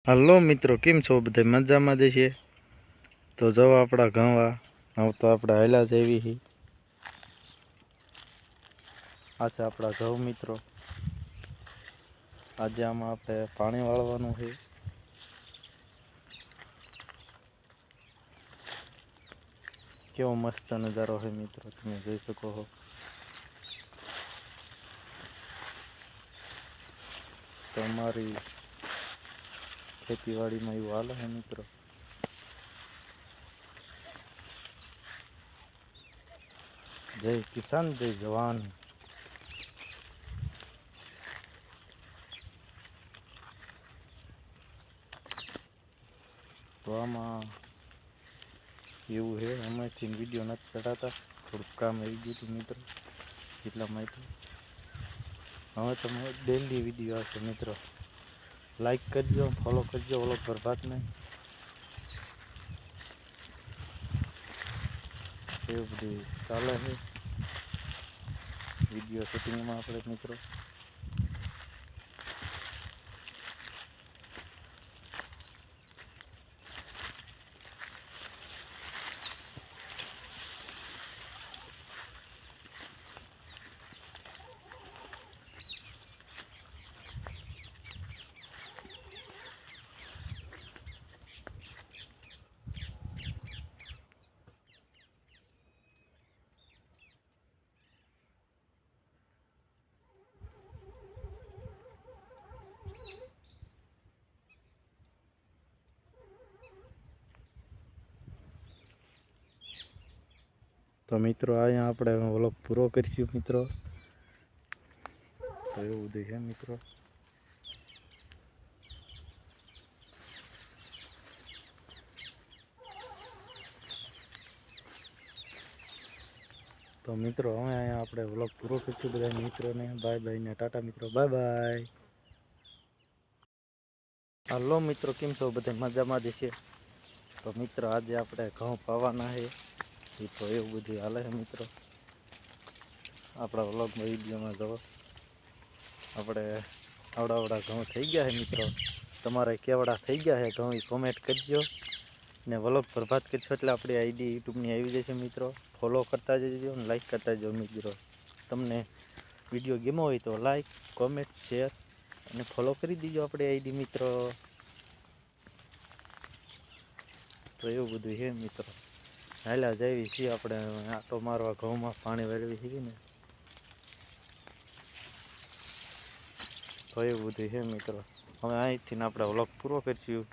Hello મિત્રો, કેમ છો? બધા મજામાં જ છે. તો જો આપણા ઘઉં હવે તો આપણે હાલ્યા જેવી છે. આ છે આપણા ઘઉં મિત્રો. આજે આમાં આપણે પાણી વાળવાનું છે. કેવો મસ્ત નજારો છે મિત્રો, તમે જોઈ શકો છો. તો અમારી ખેતીવાડીમાં એવું હાલે છે મિત્રો. જય કિસાન, જય જવાન. તો આમાં એવું છે, અમારથી વિડીયો નથી ચડાતા, થોડુંક કામ આવી ગયું હતું મિત્રો, એટલા માટે. હવે તમે ડેલી વિડીયો આવશે મિત્રો. લાઈક કરજો, ફોલો કરજો, ઓલો પ્રભાતને. એવું બધું ચાલે છે વિડીયો શૂટિંગમાં આપણે મિત્રો. તો મિત્રો અહીંયા આપણે વ્લોગ પૂરો કરીશું મિત્રો. તો એવું બધું છે મિત્રો. તો મિત્રો હવે અહીંયા આપણે વ્લોગ પૂરો કરીશું. બધા મિત્રોને બાય બાય ને ટાટા મિત્રો, બાય બાય. હલો મિત્રો, કેમ છો? બધા મજામાં જ છે. તો મિત્રો આજે આપણે ઘઉં પાવાના છે. એ તો એવું બધું હાલે છે મિત્રો. આપણા વ્લોગમાં વિડીયોમાં જવો. આપણે આવડા ઘઉં થઈ ગયા છે મિત્રો. તમારે કેવડા થઈ ગયા છે ઘઉં એ કોમેન્ટ કરજો. ને વ્લોગ પ્રભાત કરશો એટલે આપણી આઈડી યુટ્યુબની આવી જશે મિત્રો. ફોલો કરતા જજો અને લાઈક કરતા જજો મિત્રો. તમને વિડીયો ગમ્યો હોય તો લાઈક, કોમેન્ટ, શેર અને ફોલો કરી દીજો આપણી આઈડી મિત્રો. તો એવું બધું છે મિત્રો. હાલ્યા જઈએ છીએ આપણે આટો મારવા, ઘઉંમાં પાણી વેળવી છીએ ને. તો એવું બધું છે મિત્રો. હવે અહીંથી આપણે વ્લોગ પૂરો કરીશું.